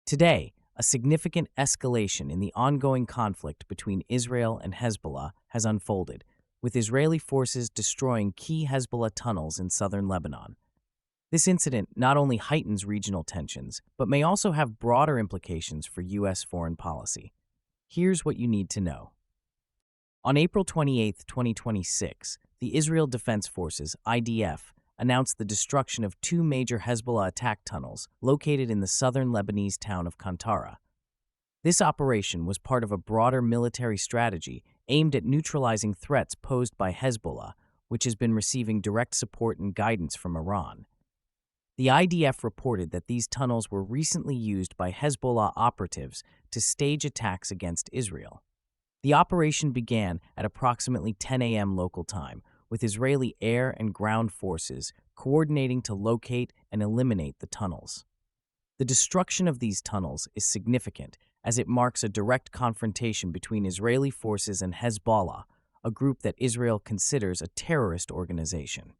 Today, a significant escalation in the ongoing conflict between Israel and Hezbollah has unfolded, with Israeli forces destroying key Hezbollah tunnels in southern Lebanon. This incident not only heightens regional tensions, but may also have broader implications for U.S. foreign policy. Here's what you need to know. On April 28, 2026, the Israel Defense Forces, IDF, announced the destruction of two major Hezbollah attack tunnels located in the southern Lebanese town of Qantara. This operation was part of a broader military strategy aimed at neutralizing threats posed by Hezbollah, which has been receiving direct support and guidance from Iran. The IDF reported that these tunnels were recently used by Hezbollah operatives to stage attacks against Israel. The operation began at approximately 10 a.m. local time, with Israeli air and ground forces coordinating to locate and eliminate the tunnels. The destruction of these tunnels is significant as it marks a direct confrontation between Israeli forces and Hezbollah, a group that Israel considers a terrorist organization.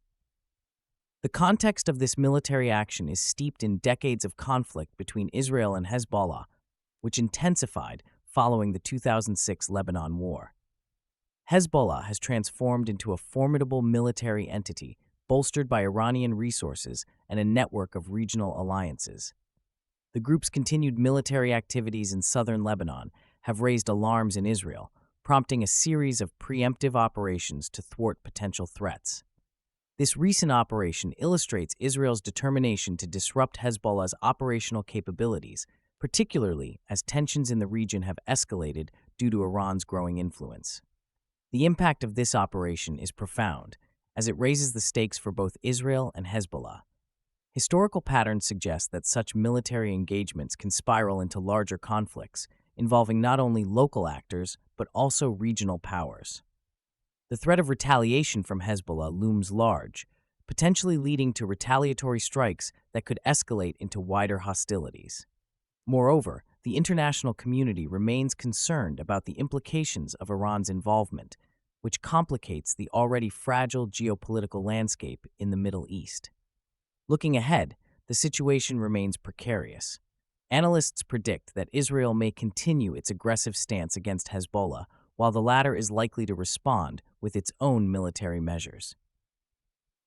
The context of this military action is steeped in decades of conflict between Israel and Hezbollah, which intensified following the 2006 Lebanon War. Hezbollah has transformed into a formidable military entity bolstered by Iranian resources and a network of regional alliances. The group's continued military activities in southern Lebanon have raised alarms in Israel, prompting a series of preemptive operations to thwart potential threats. This recent operation illustrates Israel's determination to disrupt Hezbollah's operational capabilities, particularly as tensions in the region have escalated due to Iran's growing influence. The impact of this operation is profound, as it raises the stakes for both Israel and Hezbollah. Historical patterns suggest that such military engagements can spiral into larger conflicts, involving not only local actors, but also regional powers. The threat of retaliation from Hezbollah looms large, potentially leading to retaliatory strikes that could escalate into wider hostilities. Moreover, the international community remains concerned about the implications of Iran's involvement, which complicates the already fragile geopolitical landscape in the Middle East. Looking ahead, the situation remains precarious. Analysts predict that Israel may continue its aggressive stance against Hezbollah, while the latter is likely to respond with its own military measures.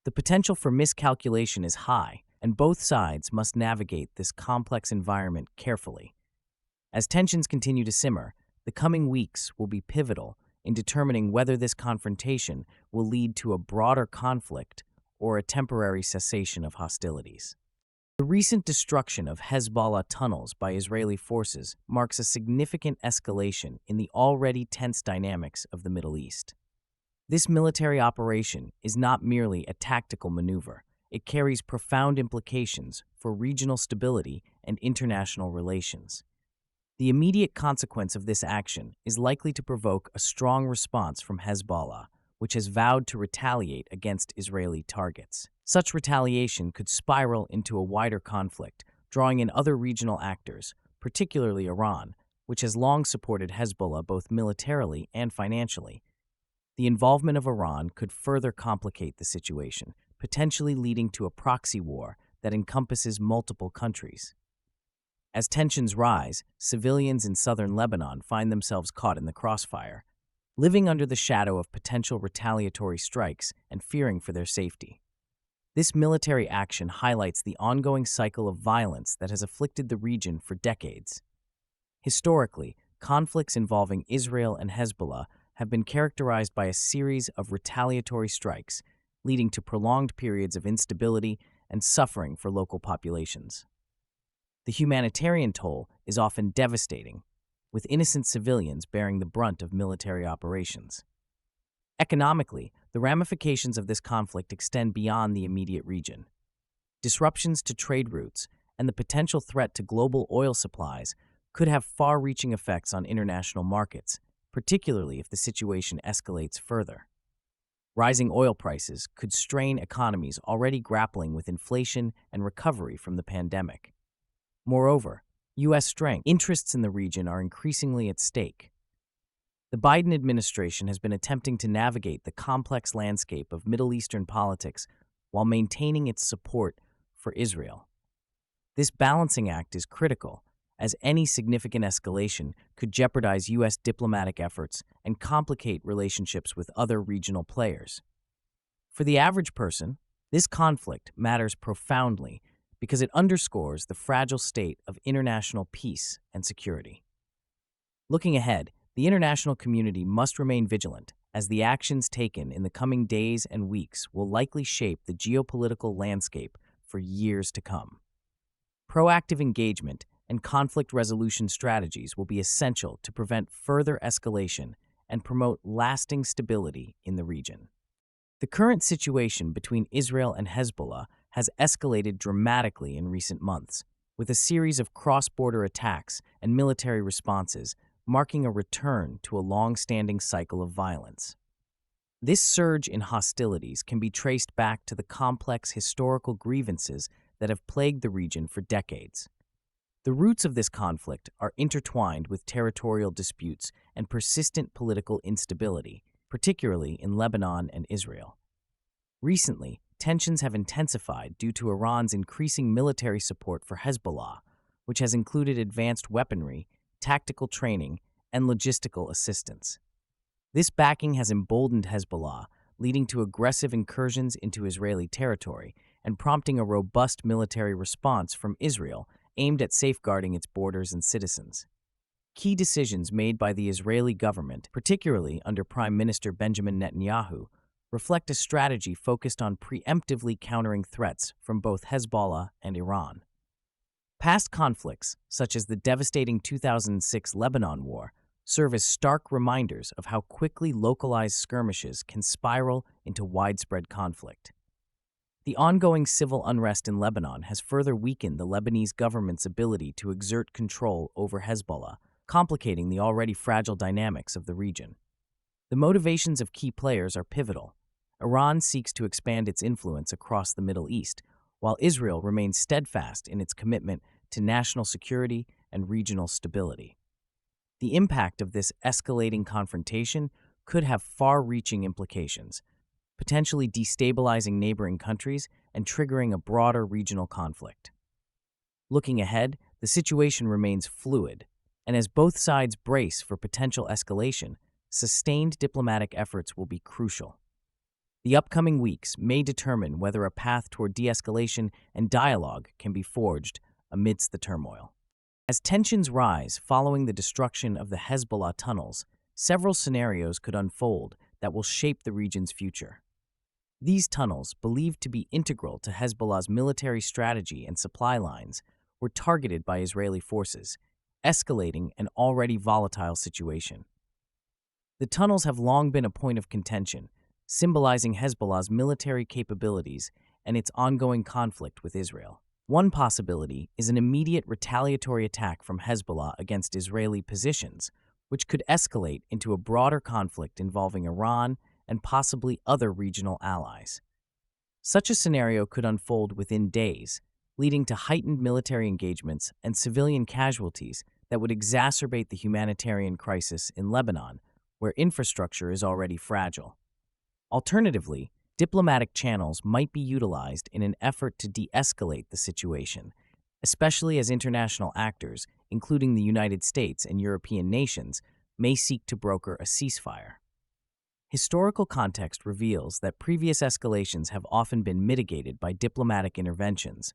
The potential for miscalculation is high, and both sides must navigate this complex environment carefully. As tensions continue to simmer, the coming weeks will be pivotal in determining whether this confrontation will lead to a broader conflict or a temporary cessation of hostilities. The recent destruction of Hezbollah tunnels by Israeli forces marks a significant escalation in the already tense dynamics of the Middle East. This military operation is not merely a tactical maneuver. It carries profound implications for regional stability and international relations. The immediate consequence of this action is likely to provoke a strong response from Hezbollah, which has vowed to retaliate against Israeli targets. Such retaliation could spiral into a wider conflict, drawing in other regional actors, particularly Iran, which has long supported Hezbollah both militarily and financially. The involvement of Iran could further complicate the situation, potentially leading to a proxy war that encompasses multiple countries. As tensions rise, civilians in southern Lebanon find themselves caught in the crossfire, living under the shadow of potential retaliatory strikes and fearing for their safety. This military action highlights the ongoing cycle of violence that has afflicted the region for decades. Historically, conflicts involving Israel and Hezbollah have been characterized by a series of retaliatory strikes, leading to prolonged periods of instability and suffering for local populations. The humanitarian toll is often devastating, with innocent civilians bearing the brunt of military operations. Economically, the ramifications of this conflict extend beyond the immediate region. Disruptions to trade routes and the potential threat to global oil supplies could have far-reaching effects on international markets, particularly if the situation escalates further. Rising oil prices could strain economies already grappling with inflation and recovery from the pandemic. Moreover, U.S. strength interests in the region are increasingly at stake. The Biden administration has been attempting to navigate the complex landscape of Middle Eastern politics while maintaining its support for Israel. This balancing act is critical, as any significant escalation could jeopardize U.S. diplomatic efforts and complicate relationships with other regional players. For the average person, this conflict matters profoundly because it underscores the fragile state of international peace and security. Looking ahead, the international community must remain vigilant, as the actions taken in the coming days and weeks will likely shape the geopolitical landscape for years to come. Proactive engagement and conflict resolution strategies will be essential to prevent further escalation and promote lasting stability in the region. The current situation between Israel and Hezbollah has escalated dramatically in recent months, with a series of cross-border attacks and military responses marking a return to a long-standing cycle of violence. This surge in hostilities can be traced back to the complex historical grievances that have plagued the region for decades. The roots of this conflict are intertwined with territorial disputes and persistent political instability, particularly in Lebanon and Israel. Recently, tensions have intensified due to Iran's increasing military support for Hezbollah, which has included advanced weaponry, tactical training, and logistical assistance. This backing has emboldened Hezbollah, leading to aggressive incursions into Israeli territory and prompting a robust military response from Israel aimed at safeguarding its borders and citizens. Key decisions made by the Israeli government, particularly under Prime Minister Benjamin Netanyahu, reflect a strategy focused on preemptively countering threats from both Hezbollah and Iran. Past conflicts, such as the devastating 2006 Lebanon War, serve as stark reminders of how quickly localized skirmishes can spiral into widespread conflict. The ongoing civil unrest in Lebanon has further weakened the Lebanese government's ability to exert control over Hezbollah, complicating the already fragile dynamics of the region. The motivations of key players are pivotal. Iran seeks to expand its influence across the Middle East, while Israel remains steadfast in its commitment to national security and regional stability. The impact of this escalating confrontation could have far-reaching implications, potentially destabilizing neighboring countries and triggering a broader regional conflict. Looking ahead, the situation remains fluid, and as both sides brace for potential escalation, sustained diplomatic efforts will be crucial. The upcoming weeks may determine whether a path toward de-escalation and dialogue can be forged amidst the turmoil. As tensions rise following the destruction of the Hezbollah tunnels, several scenarios could unfold that will shape the region's future. These tunnels, believed to be integral to Hezbollah's military strategy and supply lines, were targeted by Israeli forces, escalating an already volatile situation. The tunnels have long been a point of contention, symbolizing Hezbollah's military capabilities and its ongoing conflict with Israel. One possibility is an immediate retaliatory attack from Hezbollah against Israeli positions, which could escalate into a broader conflict involving Iran and possibly other regional allies. Such a scenario could unfold within days, leading to heightened military engagements and civilian casualties that would exacerbate the humanitarian crisis in Lebanon, where infrastructure is already fragile. Alternatively, diplomatic channels might be utilized in an effort to de-escalate the situation, especially as international actors, including the United States and European nations, may seek to broker a ceasefire. Historical context reveals that previous escalations have often been mitigated by diplomatic interventions,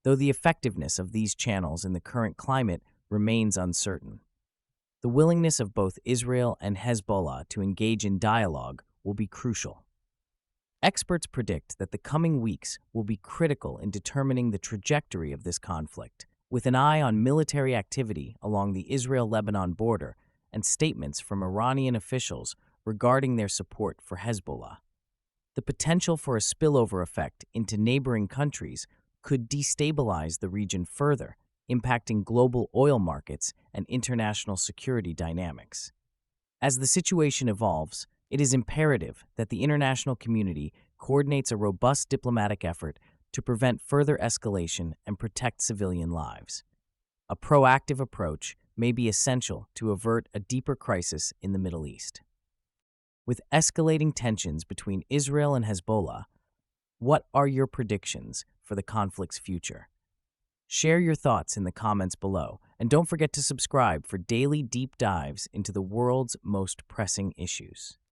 though the effectiveness of these channels in the current climate remains uncertain. The willingness of both Israel and Hezbollah to engage in dialogue will be crucial. Experts predict that the coming weeks will be critical in determining the trajectory of this conflict, with an eye on military activity along the Israel-Lebanon border and statements from Iranian officials regarding their support for Hezbollah. The potential for a spillover effect into neighboring countries could destabilize the region further, impacting global oil markets and international security dynamics. As the situation evolves, it is imperative that the international community coordinates a robust diplomatic effort to prevent further escalation and protect civilian lives. A proactive approach may be essential to avert a deeper crisis in the Middle East. With escalating tensions between Israel and Hezbollah, what are your predictions for the conflict's future? Share your thoughts in the comments below, and don't forget to subscribe for daily deep dives into the world's most pressing issues.